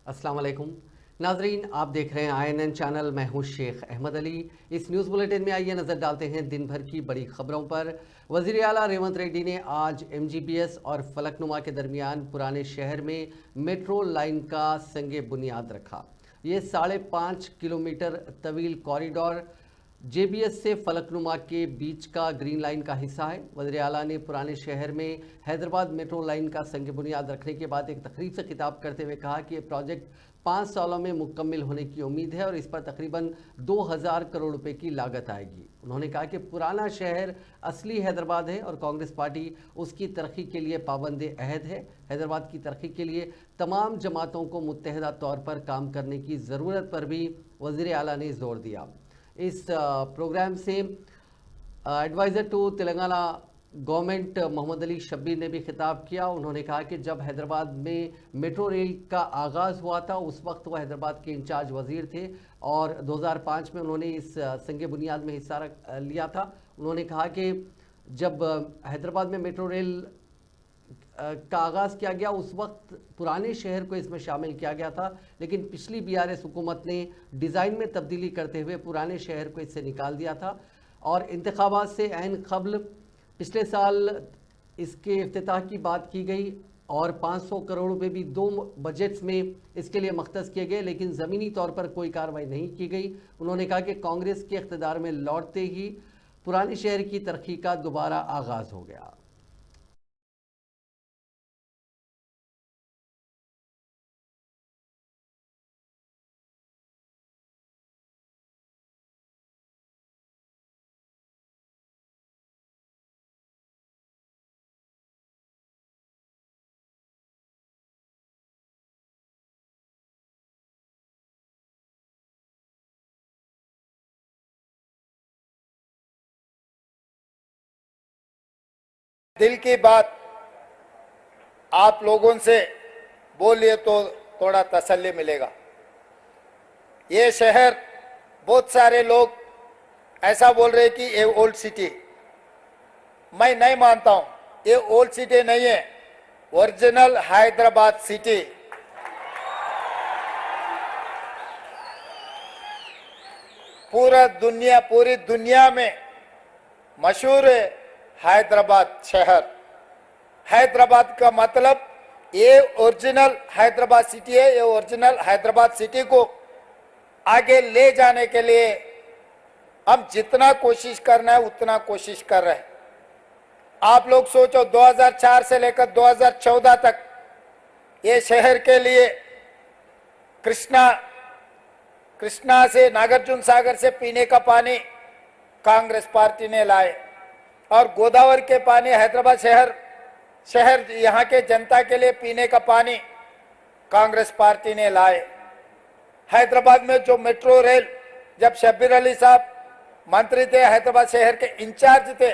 अस्सलाम वालेकुम नाजरीन, आप देख रहे हैं INN चैनल। मैं हूं शेख अहमद अली। इस न्यूज़ बुलेटिन में आइए नज़र डालते हैं दिन भर की बड़ी खबरों पर। वज़ीर आला रेवंत रेड्डी ने आज MGBS और फलकनुमा के दरमियान पुराने शहर में मेट्रो लाइन का संगे बुनियाद रखा। ये 5.5 किलोमीटर तवील कॉरिडोर JBS से फलकनुमा के बीच का ग्रीन लाइन का हिस्सा है। वज़ीर आला ने पुराने शहर में हैदराबाद मेट्रो लाइन का संग बुनियाद रखने के बाद एक तकरीब से खिताब करते हुए कहा कि ये प्रोजेक्ट 5 सालों में मुकम्मल होने की उम्मीद है और इस पर तकरीबन 2000 करोड़ रुपए की लागत आएगी। उन्होंने कहा कि पुराना शहर असली हैदराबाद है और कांग्रेस पार्टी उसकी तरक्की के लिए पाबंद अहद है। हैदराबाद की तरक्की के लिए तमाम जमातों को मुत्तहदा तौर पर काम करने की ज़रूरत पर भी वज़ीर आला ने जोर दिया। इस प्रोग्राम से adviser to Telangana government Mohammed Ali Shabbir ने भी खिताब किया। उन्होंने कहा कि जब हैदराबाद में मेट्रो रेल का आगाज़ हुआ था उस वक्त वह हैदराबाद के इंचार्ज वज़ीर थे और 2005 में उन्होंने इस संग बुनियाद में हिस्सा लिया था। उन्होंने कहा कि जब हैदराबाद में मेट्रो रेल का आगाज़ किया गया उस वक्त पुराने शहर को इसमें शामिल किया गया था, लेकिन पिछली BRS हुकूमत ने डिज़ाइन में तब्दीली करते हुए पुराने शहर को इससे निकाल दिया था और इंतखाबात से ऐन क़ब्ल पिछले साल इसके इफ्तिताह की बात की गई और 500 करोड़ रुपए भी 2 बजट्स में इसके लिए मख्तस किए गए, लेकिन ज़मीनी तौर पर कोई कार्रवाई नहीं की गई। उन्होंने कहा कि कांग्रेस के इख्तिदार में लौटते ही पुराने शहर की तरक्की का दोबारा आगाज़ हो गया। दिल की बात आप लोगों से बोलिए तो थोड़ा तसल्ली मिलेगा। ये शहर, बहुत सारे लोग ऐसा बोल रहे कि ये ओल्ड सिटी, मैं नहीं मानता हूं। ये ओल्ड सिटी नहीं है, ओरिजिनल हैदराबाद सिटी। पूरी दुनिया में मशहूर है हैदराबाद शहर। हैदराबाद का मतलब ये ओरिजिनल हैदराबाद सिटी है। ये ओरिजिनल हैदराबाद सिटी को आगे ले जाने के लिए हम जितना कोशिश करना है उतना कोशिश कर रहे हैं। आप लोग सोचो, 2004 से लेकर 2014 तक ये शहर के लिए कृष्णा से, नागार्जुन सागर से पीने का पानी कांग्रेस पार्टी ने लाए और गोदावरी के पानी हैदराबाद शहर यहाँ के जनता के लिए पीने का पानी कांग्रेस पार्टी ने लाए। हैदराबाद में जो मेट्रो रेल, जब शब्बीर अली साहब मंत्री थे, हैदराबाद शहर के इंचार्ज थे,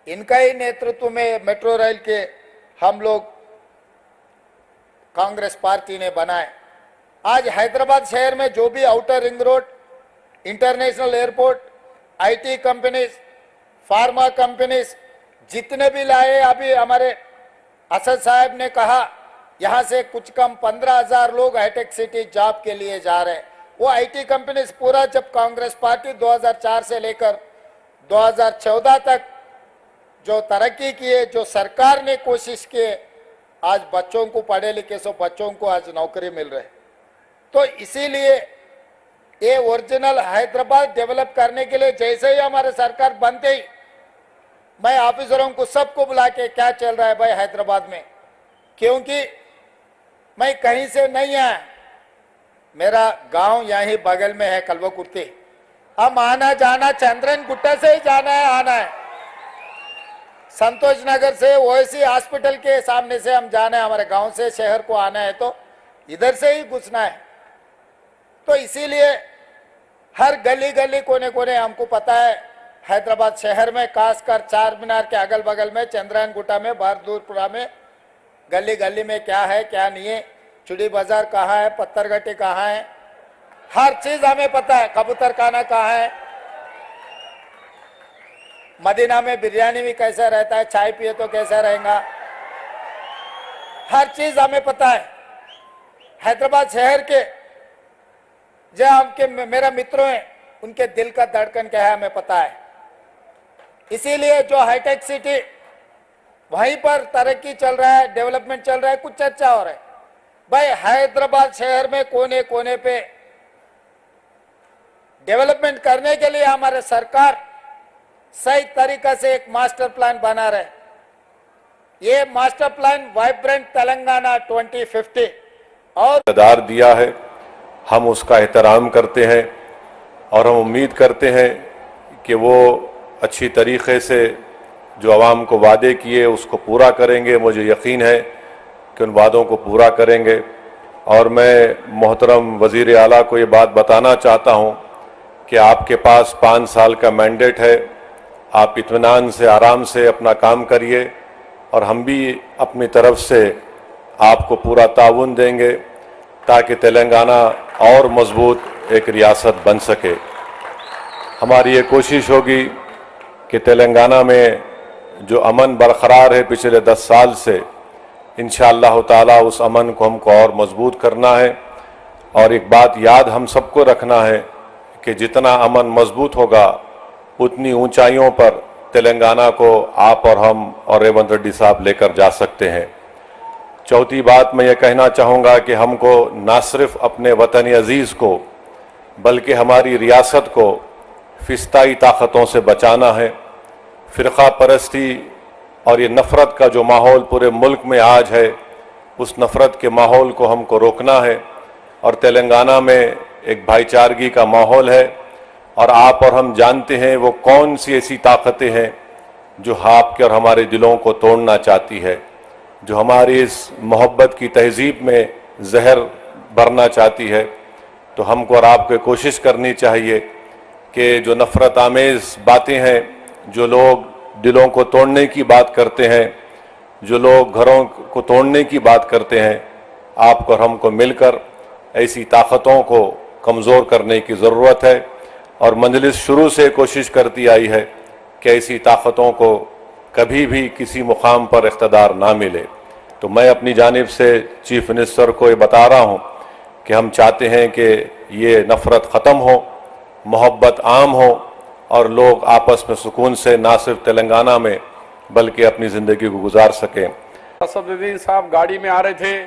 इनका ही नेतृत्व में मेट्रो रेल के हम लोग कांग्रेस पार्टी ने बनाए। आज हैदराबाद शहर में जो भी outer ring road, international airport, IT companies, pharma companies जितने भी लाए, अभी हमारे असद साहब ने कहा यहां से कुछ कम 15,000 लोग हाईटेक सिटी जॉब के लिए जा रहे हैं। वो IT कंपनीज पूरा, जब कांग्रेस पार्टी 2004 से लेकर 2014 तक जो तरक्की किए, जो सरकार ने कोशिश किए, आज बच्चों को, पढ़े लिखे सो बच्चों को आज नौकरी मिल रही। तो इसीलिए ये ओरिजिनल हैदराबाद डेवलप करने के लिए जैसे ही हमारे सरकार बनते ही मैं ऑफिसरों को सबको बुला के क्या चल रहा है भाई हैदराबाद में, क्योंकि मैं कहीं से नहीं आया, मेरा गांव यहीं बगल में है कलवकुर्ती। हम आना जाना चंद्रन गुट्टा से ही जाना है, आना है संतोष नगर से, ओएसी हॉस्पिटल के सामने से हम जाना है। हमारे गांव से शहर को आना है तो इधर से ही घुसना है। तो इसीलिए हर गली गली, कोने कोने हमको पता है हैदराबाद शहर में, खासकर चार मीनार के अगल बगल में, चंद्रायन गुट्टा में, बहादुरपुरा में, गली गली में क्या है क्या नहीं है, चुड़ी बाजार कहाँ है, पत्थरगट्टी कहाँ है, हर चीज हमें पता है। कबूतर खाना कहाँ है, मदीना में बिरयानी भी कैसा रहता है, चाय पिए तो कैसा रहेगा, हर चीज हमें पता है। हैदराबाद शहर के जो आपके मेरा मित्रों हैं उनके दिल का धड़कन क्या है हमें पता है। इसीलिए जो हाईटेक सिटी वहीं पर तरक्की चल रहा है, डेवलपमेंट चल रहा है, कुछ चर्चा हो रहा है। भाई हैदराबाद शहर में कोने कोने पे डेवलपमेंट करने के लिए हमारे सरकार सही तरीका से एक मास्टर प्लान बना रहे। ये मास्टर प्लान वाइब्रेंट तेलंगाना 2050 और आधार दिया है, हम उसका एहतराम करते हैं और हम उम्मीद करते हैं कि वो अच्छी तरीके से जो आवाम को वादे किए उसको पूरा करेंगे। मुझे यकीन है कि उन वादों को पूरा करेंगे। और मैं मोहतरम वज़ीर आला को ये बात बताना चाहता हूँ कि आपके पास 5 साल का मैंडेट है, आप इत्मीनान से आराम से अपना काम करिए और हम भी अपनी तरफ से आपको पूरा ताउन देंगे ताकि तेलंगाना और मजबूत एक रियासत बन सके। हमारी ये कोशिश होगी कि तेलंगाना में जो अमन बरकरार है पिछले 10 साल से, इंशाअल्लाह ताला उस अमन को हमको और मजबूत करना है। और एक बात याद हम सबको रखना है कि जितना अमन मजबूत होगा उतनी ऊंचाइयों पर तेलंगाना को आप और हम और रेवंत रेड्डी साहब लेकर जा सकते हैं। चौथी बात मैं ये कहना चाहूँगा कि हमको ना सिर्फ अपने वतन अजीज़ को बल्कि हमारी रियासत को फिस्ताई ताकतों से बचाना है। फ़िरक़ा परस्ती और ये नफ़रत का जो माहौल पूरे मुल्क में आज है, उस नफ़रत के माहौल को हमको रोकना है। और तेलंगाना में एक भाईचारगी का माहौल है और आप और हम जानते हैं वो कौन सी ऐसी ताकतें हैं जो आपके और हमारे दिलों को तोड़ना चाहती है, जो हमारी इस मोहब्बत की तहजीब में जहर भरना चाहती है। तो हमको और आपको कोशिश करनी चाहिए कि जो नफ़रत आमेज़ बातें हैं, जो लोग दिलों को तोड़ने की बात करते हैं, जो लोग घरों को तोड़ने की बात करते हैं, आपको और हमको मिलकर ऐसी ताकतों को कमज़ोर करने की ज़रूरत है। और मजलिस शुरू से कोशिश करती आई है कि ऐसी ताकतों को कभी भी किसी मुकाम पर इख्तिदार ना मिले। तो मैं अपनी जानिब से चीफ मिनिस्टर को ये बता रहा हूँ कि हम चाहते हैं कि ये नफ़रत ख़त्म हो, मोहब्बत आम हो और लोग आपस में सुकून से ना सिर्फ तेलंगाना में बल्कि अपनी ज़िंदगी को गुजार सकें। असदुद्दीन साहब गाड़ी में आ रहे थे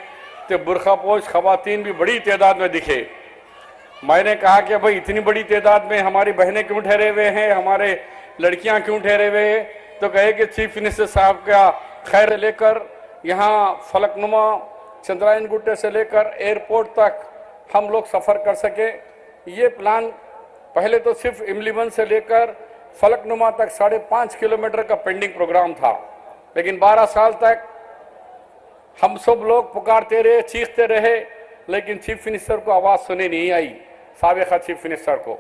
तो बुरखापोश खवातीन भी बड़ी तादाद में दिखे। मैंने कहा कि भाई इतनी बड़ी तादाद में हमारी बहनें क्यों ठहरे हुए हैं, हमारे लड़कियां क्यों ठहरे हुए हैं? तो कहे कि चीफ मिनिस्टर साहब का खैर लेकर यहाँ फलकनुमा चंद्रायन गुट्टे से लेकर एयरपोर्ट तक हम लोग सफ़र कर सके। ये प्लान पहले तो सिर्फ इमलीवन से लेकर फलकनुमा तक 5.5 किलोमीटर का पेंडिंग प्रोग्राम था, लेकिन 12 साल तक हम सब लोग पुकारते रहे, चीखते रहे, लेकिन चीफ मिनिस्टर को आवाज़ सुनी नहीं आई। साबिका चीफ मिनिस्टर को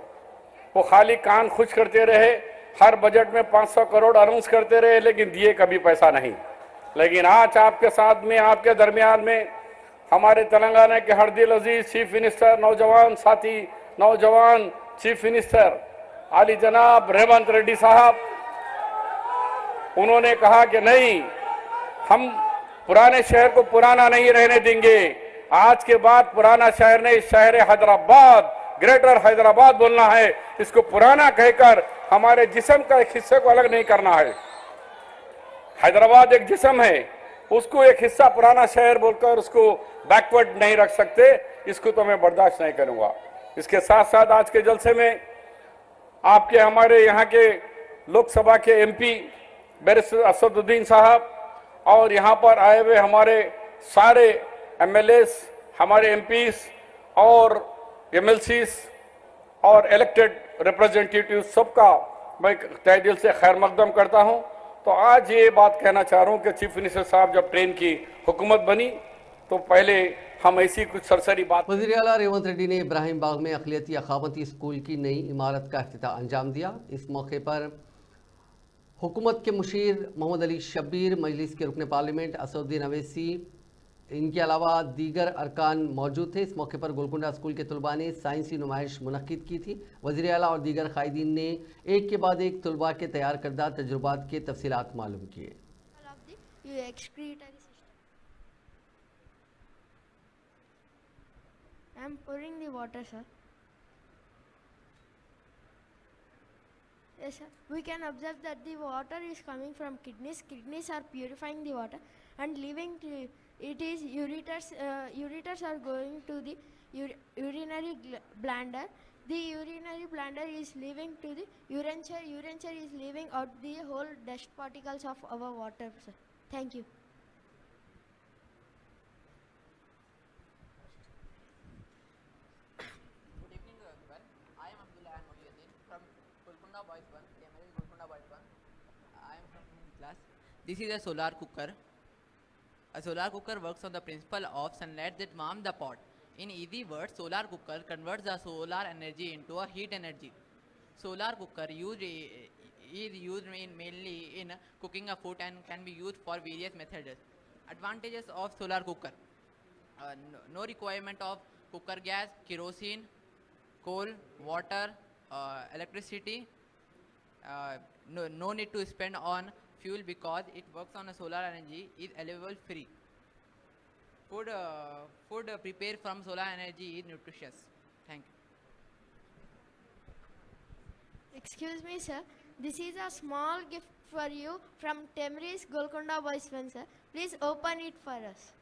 वो खाली कान खुश करते रहे, हर बजट में 500 करोड़ अनाउंस करते रहे, लेकिन दिए कभी पैसा नहीं। लेकिन आज आपके साथ में, आपके दरमियान में हमारे तेलंगाना के हर दिल अजीज चीफ मिनिस्टर, नौजवान साथी, नौजवान चीफ मिनिस्टर आली जनाब रेवंत रेड्डी साहब, उन्होंने कहा कि नहीं, हम पुराने शहर को पुराना नहीं रहने देंगे। आज के बाद पुराना शहर नहीं, शहर हैदराबाद, ग्रेटर हैदराबाद बोलना है। इसको पुराना कहकर हमारे जिस्म का एक हिस्से को अलग नहीं करना है। हैदराबाद एक जिस्म है, उसको एक हिस्सा पुराना शहर बोलकर उसको बैकवर्ड नहीं रख सकते। इसको तो मैं बर्दाश्त नहीं करूंगा। इसके साथ साथ आज के जलसे में आपके हमारे यहाँ के लोकसभा के एमपी बैरिस्टर असदुद्दीन साहब और यहाँ पर आए हुए हमारे सारे एमएलएस, हमारे एमपीस और एमएलसीस और इलेक्टेड रिप्रेजेंटेटिव सबका मैं तहे दिल से खैर मकदम करता हूँ। तो आज ये बात कहना चाह रहा हूँ कि चीफ मिनिस्टर साहब जब ट्रेन की हुकूमत बनी तो पहले हम ऐसी कुछ सरसरी बात। वज़ीर आला रेवंत रेड्डी ने इब्राहिम बाग में अक़लियती अखावती स्कूल की नई इमारत का इफ्तिताह अंजाम दिया। इस मौके पर हुकूमत के मुशीर मोहम्मद अली शब्बीर, मजलिस के रुकन पार्लियामेंट असदुद्दीन अवैसी, इनके अलावा दीगर अरकान मौजूद थे। इस मौके पर गोलकुंडा स्कूल के तलबा ने साइंसी नुमाइश मुनक्किद की थी। वज़ीर आला और दीगर कायदीन ने एक के बाद एक तलबा के तैयार करदा तजुर्बात के तफसीलात मालूम किए। am pouring the water, sir. Yes, sir. We can observe that the water is coming from kidneys. Kidneys are purifying the water and leaving it is ureters. Ureters are going to the urinary bladder. The urinary bladder is leaving to the urinary. Urinary is leaving out the whole dust particles of our water, sir. Thank you. Good evening to everyone. I am Abdullah Mohiuddin from Golconda Boys 1, Temeris Golconda Boys 1. I am from class. This is a solar cooker. A solar cooker works on the principle of sunlight that warms the pot. In easy words, solar cooker converts the solar energy into a heat energy. Solar cooker is used mainly in cooking a food and can be used for various methods. Advantages of solar cooker: no requirement of cooker gas, kerosene, coal, water, electricity. No need to spend on fuel because it works on a solar energy, is available free. Food prepared from solar energy is nutritious. Thank you. Excuse me, sir. This is a small gift for you from Temeris Golconda Boys 1, sir. Please open it for us.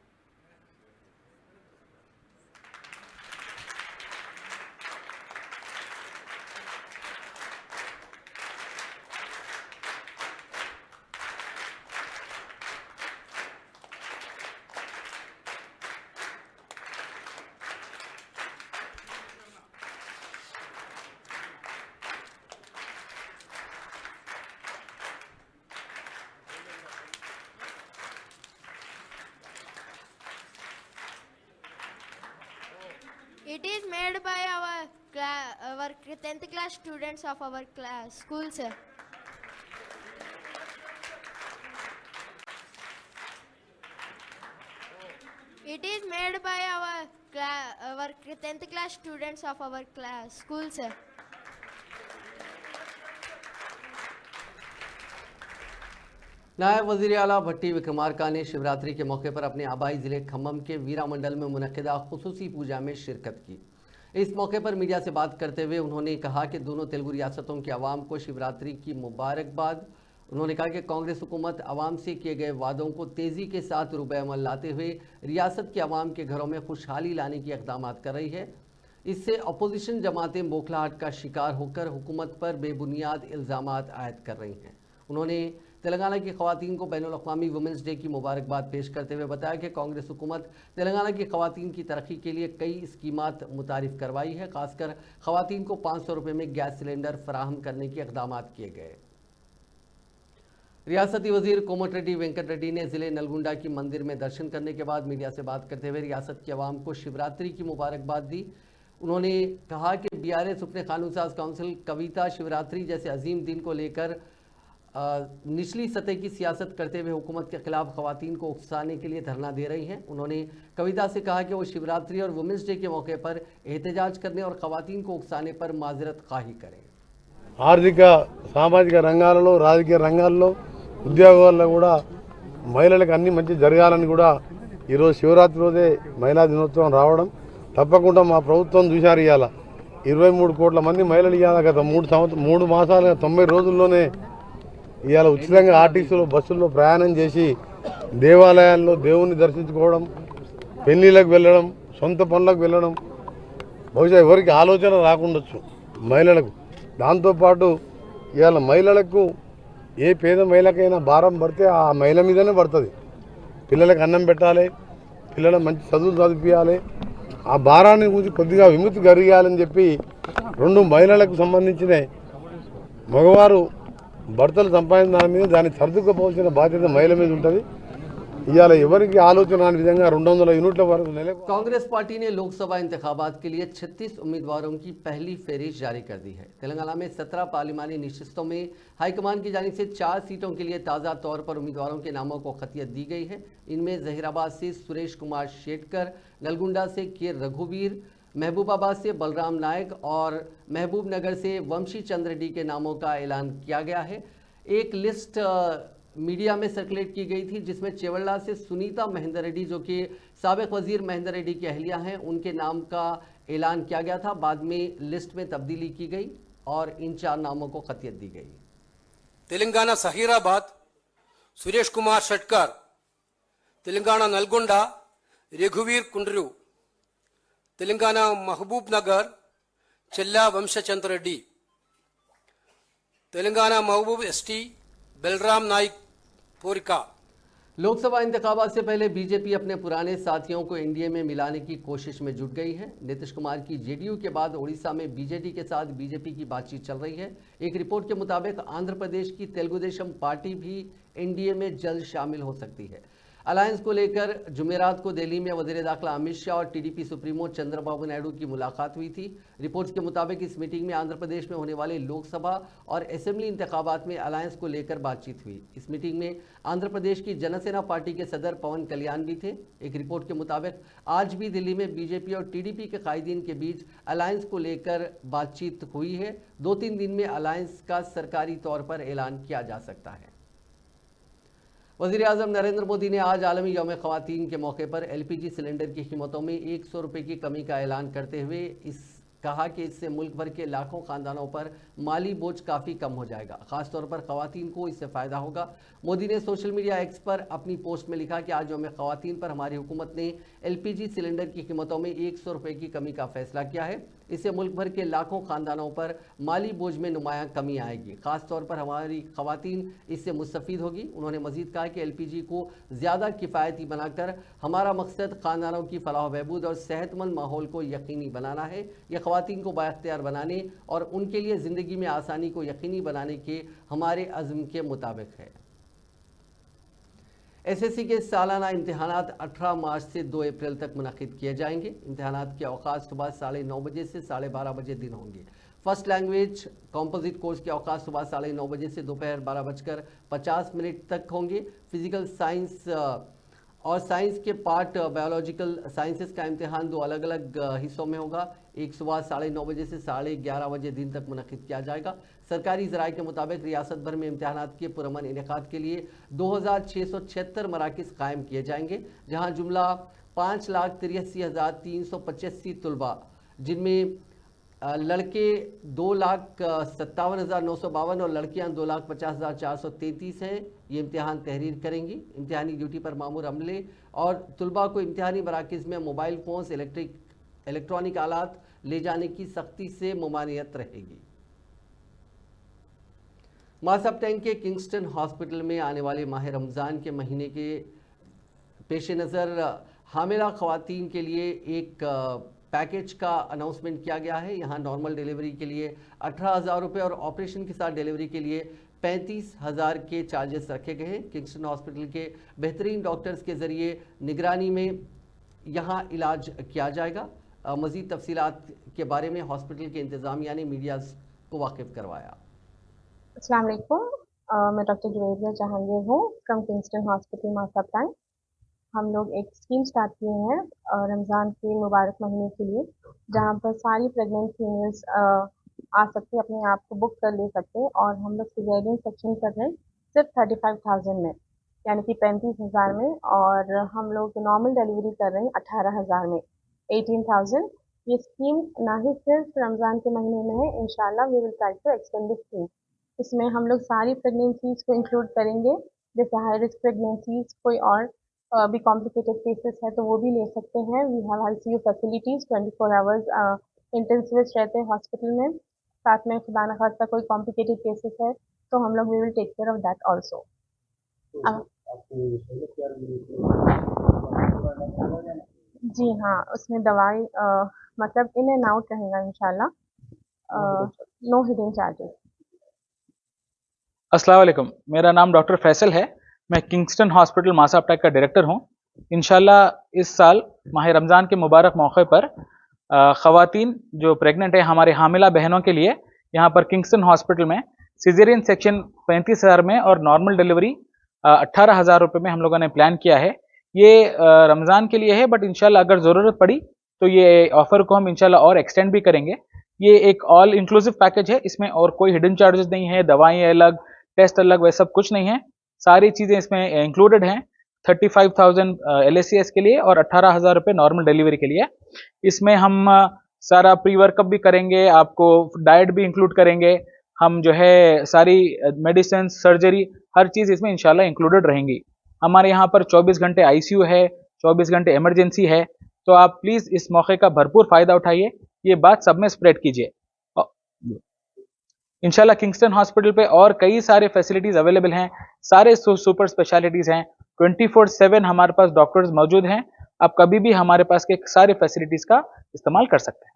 It is made by our 10th class students of our school, sir. It is made by our 10th class students of our school, sir. नायब वज़ीर आला भट्टी विक्रमार्का ने शिवरात्रि के मौके पर अपने आबाई ज़िले खम्मम के वीरा मंडल में मुनक्किदा खुसूसी पूजा में शिरकत की। इस मौके पर मीडिया से बात करते हुए उन्होंने कहा कि दोनों तेलुगु रियासतों के अवाम को शिवरात्रि की मुबारकबाद। उन्होंने कहा कि कांग्रेस हुकूमत अवाम से किए गए वादों को तेज़ी के साथ रुबे अमल लाते हुए रियासत के अवाम के घरों में खुशहाली लाने की इक़दाम कर रही है। इससे अपोजिशन जमातें बौखलाहट का शिकार होकर हुकूमत पर बेबुनियाद इल्ज़ामात आयद कर रही हैं। उन्होंने तेलंगाना की ख़वातीन को बैनुल अक़वामी वुमेंस डे की मुबारकबाद पेश करते हुए बताया कि कांग्रेस हुकूमत तेलंगाना की ख़वातीन की तरक्की के लिए कई स्कीमात मुतारिफ़ करवाई है। खासकर ख़वातीन को 500 रुपये में गैस सिलेंडर फराहम करने के इक़दाम किए गए। रियासती वज़ीर कोमटिरेड्डी वेंकट रेड्डी ने ज़िले नलगुंडा की मंदिर में दर्शन करने के बाद मीडिया से बात करते हुए रियासत के अवाम को शिवरात्रि की मुबारकबाद दी। उन्होंने कहा कि BRS रुकने कानून साज काउंसिल कविता शिवरात्रि जैसे अजीम दिन को लेकर निचली सतह की सियासत करते हुए हुकूमत के खिलाफ ख़वातीन को उकसाने के लिए धरना दे रही हैं। उन्होंने कविता से कहा कि वो शिवरात्रि और वुमेंस डे के मौके पर एहतजाज करने और ख़वातीन को उकसाने पर माजरत खाही करें। ఆర్థిక సామాజిక రంగాలలో రాజకీయ రంగాల్లో ఉద్యోగాల్లో కూడా మహిళలకు అన్ని మంచి జరగాలని కూడా ఈరోజు శివరాత్రి రోజే మహిళా దినోత్సవం రావడం తప్పకుండా మా ప్రభుత్వం చూశారు। ఇవాళ 23 కోట్ల మంది మహిళలు ఇవాళ గత 3 మాసాలుగా 90 రోజుల్లోనే ఇవాళ ఉచితంగా ఆర్టీసీలో బస్సుల్లో ప్రయాణం చేసి దేవాలయాల్లో దేవుణ్ణి దర్శించుకోవడం, పెళ్లిళ్ళకు వెళ్ళడం, సొంత పనులకు వెళ్ళడం బహుశా ఎవరికి ఆలోచన రాకుండొచ్చు మహిళలకు। దాంతోపాటు ఇవాళ మహిళలకు ఏ పేద మహిళకైనా భారం పడితే ఆ మహిళ మీదనే పడుతుంది। పిల్లలకు అన్నం పెట్టాలి, పిల్లలకు మంచి చదువులు చదివించాలి, ఆ భారాన్ని గురించి కొద్దిగా విముక్తి కలిగాలని చెప్పి 2 మహిళలకు సంబంధించిన మగవారు భర్తలు సంపాదించిన దాని మీద దాన్ని సర్దుకుపోవాల్సిన బాధ్యత మహిళ మీద ఉంటుంది। ఇవాళ ఎవరికి ఆలోచన రాని విధంగా 200 యూనిట్ల వరకు నెలకు कांग्रेस पार्टी ने लोकसभा इंतखाबात के लिए 36 उम्मीदवारों की पहली फहरिस्त जारी कर दी है। तेलंगाना में 17 पार्लिमानी नशिस्तों में हाईकमान की जानिब से 4 सीटों के लिए ताज़ा तौर पर उम्मीदवारों के नामों को खतियत दी गई है। इनमें जहीराबाद से सुरेश कुमार शेटकर, नलगुंडा से के रघुवीर, महबूबाबाद से बलराम नायक और महबूब नगर से वंशी चंद्र डी के नामों का ऐलान किया गया है। एक लिस्ट मीडिया में सर्कुलेट की गई थी, जिसमें चेवल्ला से सुनीता महेंदर रेड्डी, जो कि साबिक वजीर महेंदर रेड्डी की अहलिया हैं, उनके नाम का ऐलान किया गया था। बाद में लिस्ट में तब्दीली की गई और इन 4 नामों को खतियत दी गई। तेलंगाना सहीराबाद सुरेश कुमार शटकर, तेलंगाना नलगोंडा रघुवीर कुंड्रू, तेलंगाना महबूब नगर चल्ला वंशचंद्र रेड्डी, तेलंगाना महबूब एसटी बलराम नाइक पोरिका। लोकसभा इंतखाबात से पहले बीजेपी अपने पुराने साथियों को एनडीए में मिलाने की कोशिश में जुट गई है। नीतीश कुमार की जेडीयू के बाद उड़ीसा में बीजेडी के साथ बीजेपी की बातचीत चल रही है। एक रिपोर्ट के मुताबिक आंध्र प्रदेश की तेलुगुदेशम पार्टी भी एनडीए में जल्द शामिल हो सकती है। अलायंस को लेकर जुमेरात को दिल्ली में वज़ीर दाखिला अमित शाह और टीडीपी सुप्रीमो चंद्रबाबू नायडू की मुलाकात हुई थी। रिपोर्ट्स के मुताबिक इस मीटिंग में आंध्र प्रदेश में होने वाले लोकसभा और असेंबली इंतखाबात में अलायंस को लेकर बातचीत हुई। इस मीटिंग में आंध्र प्रदेश की जनसेना पार्टी के सदर पवन कल्याण भी थे। एक रिपोर्ट के मुताबिक आज भी दिल्ली में बीजेपी और टीडीपी के कायदीन के बीच अलायंस को लेकर बातचीत हुई है। 2-3 दिन में अलायंस का सरकारी तौर पर ऐलान किया जा सकता है। वज़ीर-ए-आज़म नरेंद्र मोदी ने आज आलमी यौम ख़वातीन के मौके पर एलपीजी सिलेंडर की कीमतों में 100 रुपये की कमी का ऐलान करते हुए कहा कि इससे मुल्क भर के लाखों खानदानों पर माली बोझ काफ़ी कम हो जाएगा। ख़ासतौर पर ख़वातीन को इससे फ़ायदा होगा। मोदी ने सोशल मीडिया एक्स पर अपनी पोस्ट में लिखा कि आज यौम ख़वातीन पर हमारी हुकूमत ने एलपीजी सिलेंडर की कीमतों में 100 रुपये की कमी का फैसला किया है। इससे मुल्क भर के लाखों खानदानों पर माली बोझ में नुमायां कमी आएगी। ख़ासतौर पर हमारी ख़वातीन इससे मुस्तफ़ीद होगी। उन्होंने मज़ीद कहा कि एलपीजी को ज़्यादा किफ़ायती बनाकर हमारा मकसद खानदानों की फलाह बहबूद और सेहतमंद माहौल को यकीनी बनाना है। यह ख़वातीन को बाइख्तियार बनाने और उनके लिए ज़िंदगी में आसानी को यकीनी बनाने के हमारे अज़्म के मुताबिक है। एसएससी के सालाना इम्तहानात 18 मार्च से 2 अप्रैल तक मुनक़िद किए जाएंगे। इम्तहानात के औक़ात सुबह 9:30 बजे से 12:30 बजे दिन होंगे। फर्स्ट लैंग्वेज कंपोजिट कोर्स के औक़ात सुबह 9:30 बजे से दोपहर 12:50 तक होंगे। फिज़िकल साइंस और साइंस के पार्ट बायोलॉजिकल साइंसेस का इम्तिहान 2 अलग अलग हिस्सों में होगा। एक सुबह 9:30 बजे से 11:30 बजे दिन तक मुनक़िद किया जाएगा। सरकारी ज़राए के मुताबिक रियासत भर में इम्तिहानात के पुरअमन इनेकाद के लिए 2676 मराकिज़ कायम किए जाएंगे, जहाँ जुमला 5,83,385 तलबा, जिनमें लड़के 2,57,952 और लड़कियां 2,50,433 हैं। ये इम्तिहान तहरीर करेंगी। इम्तिहानी ड्यूटी पर मामूर अमले और तलबा को इम्तिहानी मराकिज़ में मोबाइल फ़ोन्स, इलेक्ट्रॉनिक आलात ले जाने की सख्ती से ममानियत रहेगी। मासब टैंक के किंगस्टन हॉस्पिटल में आने वाले माह रमज़ान के महीने के पेश नज़र हामिला ख़वातीन के लिए एक पैकेज का अनाउंसमेंट किया गया है। यहाँ नॉर्मल डिलीवरी के लिए 18,000 रुपये और ऑपरेशन के साथ डिलीवरी के लिए 35,000 के चार्जेस रखे गए हैं। किंगस्टन हॉस्पिटल के बेहतरीन डॉक्टर्स के ज़रिए निगरानी में यहाँ इलाज किया जाएगा। मज़ीद तफसीलात के बारे में हॉस्पिटल के इंतज़ामिया ने मीडिया को वाकिफ़ करवाया। अस्सलाम वालेकुम, मैं डॉक्टर जुवेरिया जहांगीर हूँ from Kingston hospital Masab tank. हम लोग एक स्कीम स्टार्ट किए हैं रमज़ान के मुबारक महीने के लिए, जहाँ पर सारी प्रेग्नेंट फीमेल्स आ सकते, अपने आप को बुक कर ले सकते। और हम लोग सिजेरियन सेक्शन कर रहे हैं सिर्फ 35,000 में, यानी कि 35,000 में। और हम लोग नॉर्मल डिलीवरी कर रहे हैं 18,000 में, 18,000। ये स्कीम ना ही सिर्फ रमज़ान के महीने में है, इंशाल्लाह we will try to extend this scheme. इसमें हम लोग सारी प्रेगनेंसीज़ को इंक्लूड करेंगे, जैसे हाई रिस्क प्रेगनेंसीज़, कोई और भी कॉम्प्लिकेटेड केसेस है तो वो भी ले सकते हैं। We have ICU facilities, 24 hours intensivist रहते हैं हॉस्पिटल में। साथ में खुदा न खास्ता कोई कॉम्प्लिकेटेड केसेस है तो हम लोग we will take care of that also. जी हाँ, उसमें दवाई मतलब इन एंड आउट रहेगा इंशाल्लाह, नो हिडन चार्जेस। अस्सलाम वालेकुम, मेरा नाम डॉक्टर फैसल है। मैं किंगस्टन हॉस्पिटल मासब टैंक का डायरेक्टर हूँ। इंशाल्लाह इस साल माह रमज़ान के मुबारक मौके पर ख़वातीन जो प्रेग्नेंट है, हमारे हामिला बहनों के लिए यहाँ पर किंगस्टन हॉस्पिटल में सिजेरियन सेक्शन 35,000 में और नॉर्मल डिलीवरी 18,000 रुपये में हम लोगों ने प्लान किया है। ये रमज़ान के लिए है, बट इंशाल्लाह अगर ज़रूरत पड़ी तो ये ऑफ़र को हम इंशाल्लाह और एक्सटेंड भी करेंगे। ये एक ऑल इंक्लूसिव पैकेज है, इसमें और कोई हिडन चार्जेस नहीं है, दवाएँ अलग, टेस्ट अलग, वह सब कुछ नहीं है। सारी चीज़ें इसमें इंक्लूडेड हैं। 35,000 LACS के लिए और 18,000 रुपये नॉर्मल डिलीवरी के लिए। इसमें हम सारा प्री वर्कअप भी करेंगे, आपको डाइट भी इंक्लूड करेंगे, हम जो है सारी मेडिसिन, सर्जरी, हर चीज़ इसमें इंशाल्लाह इंक्लूडेड रहेंगी। हमारे यहाँ पर 24 घंटे ICU है, 24 घंटे इमरजेंसी है, तो आप प्लीज़ इस मौके का भरपूर फ़ायदा उठाइए, ये बात सब में स्प्रेड कीजिए। इंशाल्लाह किंगस्टन हॉस्पिटल पे और कई सारे फैसिलिटीज़ अवेलेबल हैं, सारे सुपर स्पेशलिटीज़ हैं, 24/7 हमारे पास डॉक्टर्स मौजूद हैं। आप कभी भी हमारे पास के सारे फैसिलिटीज़ का इस्तेमाल कर सकते हैं।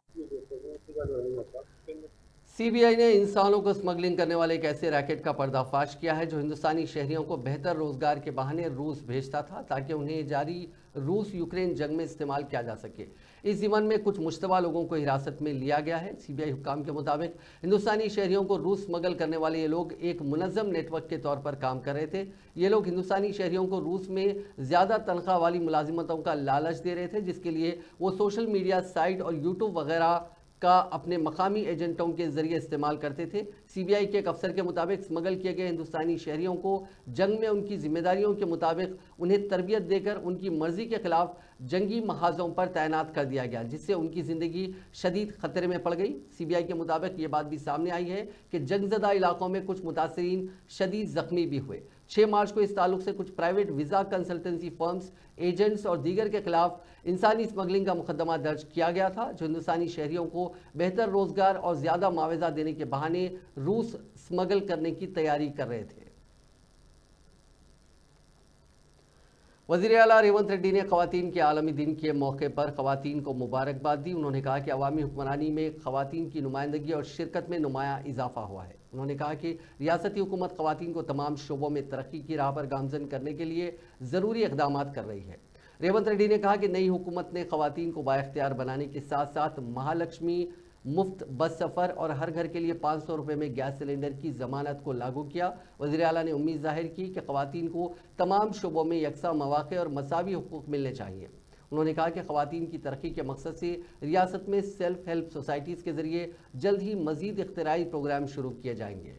CBI ने इंसानों को स्मगलिंग करने वाले एक ऐसे रैकेट का पर्दाफाश किया है जो हिंदुस्तानी शहरियों को बेहतर रोजगार के बहाने रूस भेजता था ताकि उन्हें जारी रूस यूक्रेन जंग में इस्तेमाल किया जा सके। इस ज़िमन में कुछ मुश्तबा लोगों को हिरासत में लिया गया है। CBI हुक्काम के मुताबिक हिंदुस्तानी शहरियों को रूस स्मगल करने वाले ये लोग एक मुनज़्ज़म नेटवर्क के तौर पर काम कर रहे थे। ये लोग हिंदुस्तानी शहरियों को रूस में ज़्यादा तनख्वाह वाली मुलाजिमतों का लालच दे रहे थे, जिसके लिए वो सोशल मीडिया साइट और यूट्यूब वगैरह का अपने मकामी एजेंटों के जरिए इस्तेमाल करते थे। CBI के एक अफसर के मुताबिक स्मगल किए गए हिंदुस्तानी शहरियों को जंग में उनकी जिम्मेदारियों के मुताबिक उन्हें तरबियत देकर उनकी मर्जी के खिलाफ जंगी महाजों पर तैनात कर दिया गया, जिससे उनकी ज़िंदगी शदीद ख़तरे में पड़ गई। CBI के मुताबिक ये बात भी सामने आई है कि जंगज़दा इलाकों में कुछ मुतासरीन शदीद ज़ख्मी भी हुए। 6 मार्च को इस ताल्लुक से कुछ private visa consultancy firms, agents और दीगर के खिलाफ इंसानी स्मगलिंग का मुकदमा दर्ज किया गया था, जो हिंदुस्तानी शहरियों को बेहतर रोजगार और ज़्यादा मुआवजा देने के बहाने रूस स्मगल करने की तैयारी कर रहे थे। वज़ीर आला रेवंत रेड्डी ने ख़वातीन के आलमी दिन के मौके पर ख़वातीन को मुबारकबाद दी। उन्होंने कहा कि अवामी हुक्मरानी में ख़वातीन की नुमाइंदगी और शिरकत में नुमाया इजाफा हुआ है। उन्होंने कहा कि रियासती हुकूमत ख़वातीन को तमाम शोबों में तरक्की की राह पर गामज़न करने के लिए ज़रूरी इक़दाम कर रही है। रेवंत रेड्डी ने कहा कि नई हुकूमत ने ख़वातीन को बाइख्तियार बनाने के साथ साथ महालक्ष्मी, मुफ्त बस सफ़र और हर घर के लिए 500 रुपये में गैस सिलेंडर की ज़मानत को लागू किया। वज़ीर आला ने उम्मीद जाहिर की कि ख़वातीन को तमाम शोबों में यकसा मौक़े और मसावी हुकूक़ मिलने चाहिए। उन्होंने कहा कि ख़वातीन की तरक्की के मकसद से रियासत में सेल्फ हेल्प सोसाइटीज़ के ज़रिए जल्द ही मज़ीद इख्तिराई प्रोग्राम शुरू किए जाएंगे।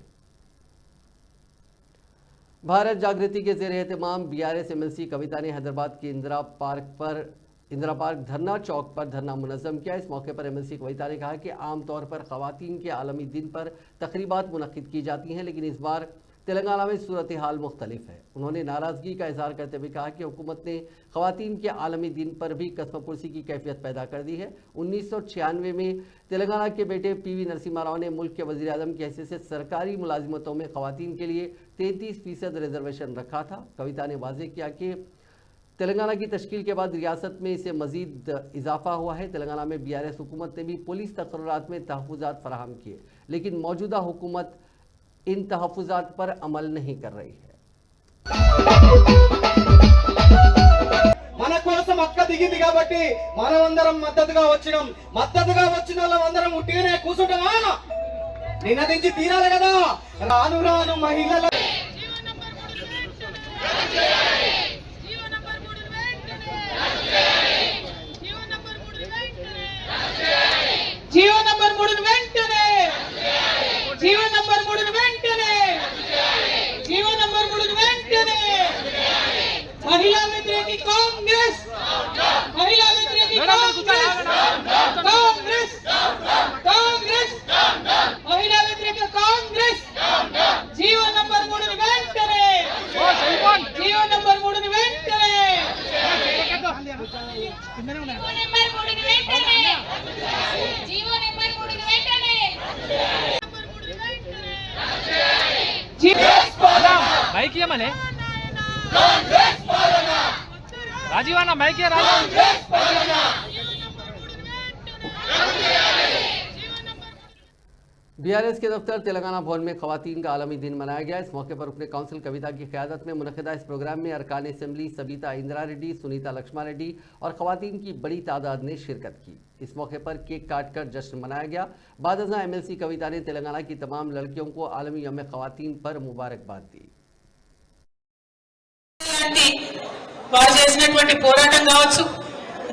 भारत जागृति के ज़ेर एहतमाम BRS MLC कविता ने हैदराबाद के इंदिरा पार्क धरना चौक पर धरना मुनज़्ज़म किया। इस मौके पर MLC कविता ने कहा कि आम तौर पर ख़वातीन के आलमी दिन पर तक़रीबात मुनक़्क़िद की जाती हैं, लेकिन इस बार तेलंगाना में सूरत हाल मुख्तलिफ है। उन्होंने नाराज़गी का इज़हार करते हुए कहा कि हुकूमत ने ख़वातीन के आलमी दिन पर भी कसमपुरसी की कैफियत पैदा कर दी है। 1996 में तेलंगाना के बेटे PV नरसिम्हा राव ने मुल्क के वज़ीर आज़म की हैसियत से सरकारी मुलाजिमतों में ख़वातीन के लिए 33% रिजर्वेशन रखा था। कविता ने वाज़ेह किया कि तेलंगाना की तश्कील के बाद रियासत में इसे मज़ीद इजाफा हुआ है। तेलंगाना में BRS हुकूमत ने भी पुलिस तक़र्रुरात में तहफ़्फ़ुज़ात फराहम किए, लेकिन मौजूदा हुकूमत इन तहफ़्फ़ुज़ात पर अमल नहीं कर रही है। మన కోసం అక్క దిగింది కాబట్టి మనమందరం మద్దతుగా వచ్చిన వాళ్ళందరం ఉట్టిగానే కూర్చుంటామా? నిన్నదించి తీరాలి కదా. రాను రాను మహిళల జీవో నంబర్ 3 వెంటనే జీవో నంబర్ 3 వెంటనే జీవో నంబర్ 3 వెంటనే महिला व्यतिरेकी कांग्रेस महिला व्यतिरेकी कांग्रेस महिला व्यतिरेकी कांग्रेस जीवो नंबर 3 వెంటనే जीवो नंबर 3 వెంటనే जीवो नंबर 3 వెంటనే माइक मने राजीवाना माइक BRS के दफ्तर तेलंगाना भवन में ख़वातीन का आलमी दिन मनाया गया। इस मौके पर रुकने काउंसिल कविता की क़यादत में मुनक़िदा इस प्रोग्राम में अरकान असम्बली सबीता इंदिरा रेड्डी, सुनीता लक्ष्मा रेड्डी और ख़वातीन की बड़ी तादाद ने शिरकत की। इस मौके पर केक काट कर जश्न मनाया गया। बाद अज़ां MLC कविता ने तेलंगाना की तमाम लड़कियों को आलमी यौम ख़वातीन पर मुबारकबाद दी। వారు చేసినటువంటి పోరాటం కావచ్చు,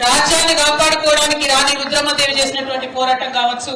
రాజ్యాన్ని కాపాడుకోవడానికి రాణి రుద్రమదేవి చేసినటువంటి పోరాటం కావచ్చు,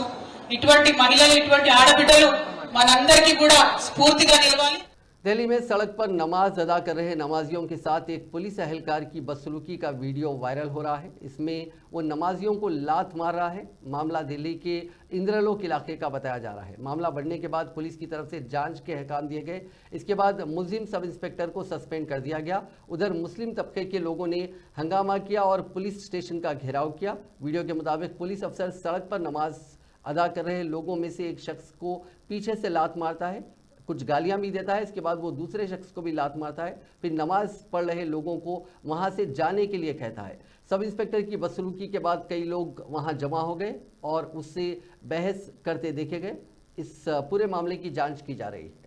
ఇటువంటి మహిళలు, ఇటువంటి ఆడబిడ్డలు మనందరికీ కూడా స్ఫూర్తిగా నిలవాలి। दिल्ली में सड़क पर नमाज अदा कर रहे नमाजियों के साथ एक पुलिस एहलकार की बदसलूकी का वीडियो वायरल हो रहा है। इसमें वो नमाजियों को लात मार रहा है। मामला दिल्ली के इंद्रलोक इलाके का बताया जा रहा है। मामला बढ़ने के बाद पुलिस की तरफ से जांच के अहकाम दिए गए। इसके बाद मुलजिम सब इंस्पेक्टर को सस्पेंड कर दिया गया। उधर मुस्लिम तबके के लोगों ने हंगामा किया और पुलिस स्टेशन का घेराव किया। वीडियो के मुताबिक पुलिस अफसर सड़क पर नमाज अदा कर रहे लोगों में से एक शख्स को पीछे से लात मारता है, कुछ गालियां भी देता है। इसके बाद वो दूसरे शख्स को भी लात मारता है, फिर नमाज पढ़ रहे लोगों को वहां से जाने के लिए कहता है। सब इंस्पेक्टर की बदसलूकी के बाद कई लोग वहां जमा हो गए और उससे बहस करते देखे गए। इस पूरे मामले की जांच की जा रही है।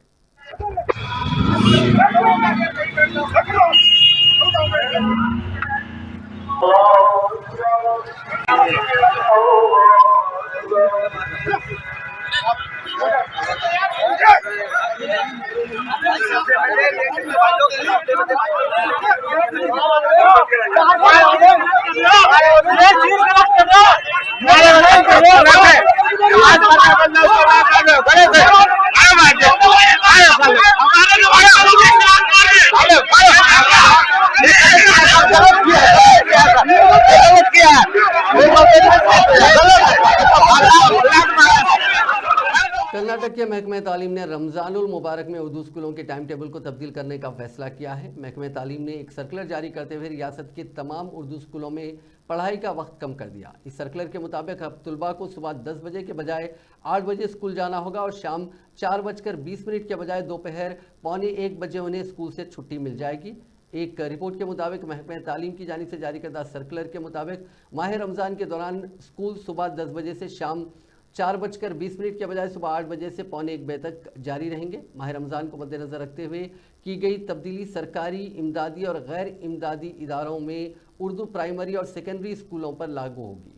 कर्नाटक के महकमे तालीम ने रमजानुल मुबारक में उर्दू स्कूलों के टाइम टेबल को तब्दील करने का फैसला किया है। महकमे तालीम ने एक सर्कुलर जारी करते हुए रियासत के तमाम उर्दू स्कूलों में पढ़ाई का वक्त कम कर दिया। इस सर्कुलर के मुताबिक अब तलबा को सुबह 10 बजे के बजाय 8 बजे स्कूल जाना होगा और शाम 4:20 के बजाय दोपहर 12:45 बजे उन्हें स्कूल से छुट्टी मिल जाएगी। एक रिपोर्ट के मुताबिक महकमे तालीम की जानिब से जारी करदा सर्कुलर के मुताबिक माह रमज़ान के दौरान स्कूल सुबह 10 बजे से शाम 4:20 के बजाय सुबह 8 बजे से 12:45 बजे तक जारी रहेंगे। माह रमज़ान को मद्देनज़र रखते हुए की गई तब्दीली सरकारी, इमदादी और गैर इमदादी इदारों में उर्दू प्राइमरी और सेकेंडरी स्कूलों पर लागू होगी।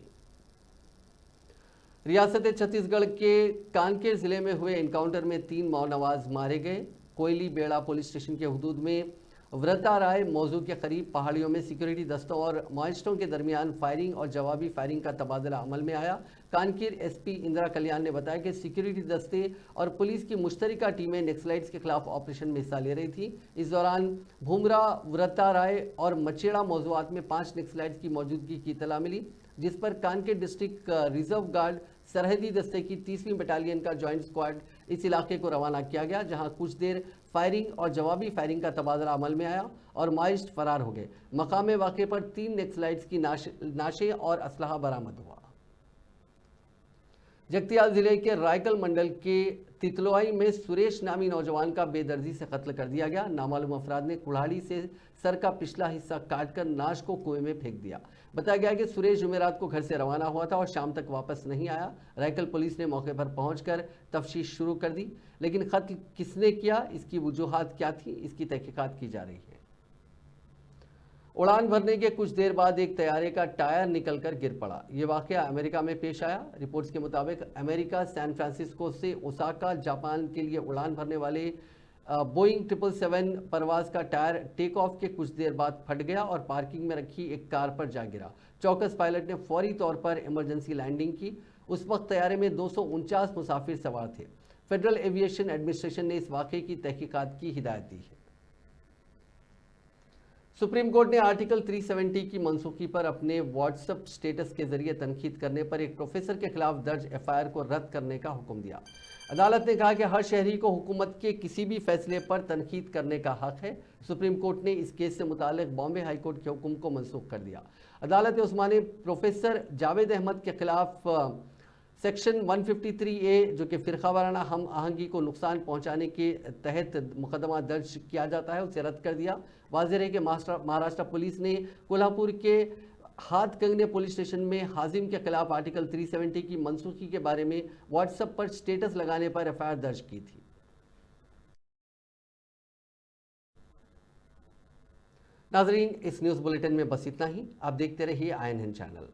रियासत छत्तीसगढ़ के कानकेर ज़िले में हुए एनकाउंटर में 3 माओनवाज मारे गए। कोयली बेड़ा पुलिस स्टेशन के हुदूद में व्रता राय मौजू के करीब पहाड़ियों में सिक्योरिटी दस्तों और माइस्टों के दरमियान फायरिंग और जवाबी फायरिंग का तबादला अमल में आया। कानकेर एसपी इंदिरा कल्याण ने बताया कि सिक्योरिटी दस्ते और पुलिस की मुश्तरका टीमें नक्सलाइट्स के खिलाफ ऑपरेशन में हिस्सा ले रही थी। इस दौरान भूमरा, व्रता राय और मचेड़ा मौजूआत में 5 नक्सलाइट्स की मौजूदगी की इतला मिली, जिस पर कानकेर डिस्ट्रिक्ट रिजर्व गार्ड सरहदी दस्ते की 30वीं बटालियन का जॉइंट स्क्वाड इस इलाके को रवाना किया गया, जहां कुछ देर फायरिंग और जवाबी फायरिंग का तबादला अमल में आया और माइस्ट फरार हो गए। मकामे वाक़े पर 3 नक्सलाइट्स की नाशे और असलहा बरामद हुआ। जगतियाल जिले के रायकल मंडल के तितलोई में सुरेश नामी नौजवान का बेदर्दी से कत्ल कर दिया गया। नामालूम अफराद ने कुल्हाड़ी से सर का पिछला हिस्सा काटकर नाश को कुएं में फेंक दिया। बताया गया कि सुरेश जुमेरात को घर से रवाना हुआ था और शाम तक वापस नहीं आया। रायकल पुलिस ने मौके पर पहुंचकर तफ्तीश शुरू कर दी, लेकिन कत्ल किसने किया, इसकी वजूहात क्या थी, इसकी तहकीकात की जा रही है। उड़ान भरने के कुछ देर बाद एक तैयारे का टायर निकलकर गिर पड़ा। ये वाकया अमेरिका में पेश आया। रिपोर्ट्स के मुताबिक अमेरिका सैन फ्रांसिस्को से ओसाका जापान के लिए उड़ान भरने वाले बोइंग 777 परवाज का टायर टेक ऑफ के कुछ देर बाद फट गया और पार्किंग में रखी एक कार पर जा गिरा। चौकस पायलट ने फौरी तौर पर इमरजेंसी लैंडिंग की। उस वक्त तैयारे में 249 मुसाफिर सवार थे। फेडरल एविएशन एडमिनिस्ट्रेशन ने इस वाकये की तहकीकात की हिदायत दी है। सुप्रीम कोर्ट ने आर्टिकल 370 की मनसूखी पर अपने व्हाट्सएप स्टेटस के जरिए तनकीद करने पर एक प्रोफेसर के खिलाफ दर्ज एफआईआर को रद्द करने का हुक्म दिया। अदालत ने कहा कि हर शहरी को हुकूमत के किसी भी फैसले पर तनकीद करने का हक है। सुप्रीम कोर्ट ने इस केस से मुतालिक बॉम्बे हाई कोर्ट के हुक्म को मनसूख कर दिया। अदालत उस्मानी प्रोफेसर जावेद अहमद के खिलाफ सेक्शन 153A, जो कि फ़िरका वाराना हम आहंगी को नुकसान पहुंचाने के तहत मुकदमा दर्ज किया जाता है, उसे रद्द कर दिया। वाज़ेह है कि महाराष्ट्र पुलिस ने कोल्हापुर के हाथ कंगने पुलिस स्टेशन में हाजिम के खिलाफ आर्टिकल 370 की मनसूखी के बारे में व्हाट्सएप पर स्टेटस लगाने पर एफआईआर दर्ज की थी। नाजरीन, इस न्यूज़ बुलेटिन में बस इतना ही। आप देखते रहिए INN चैनल।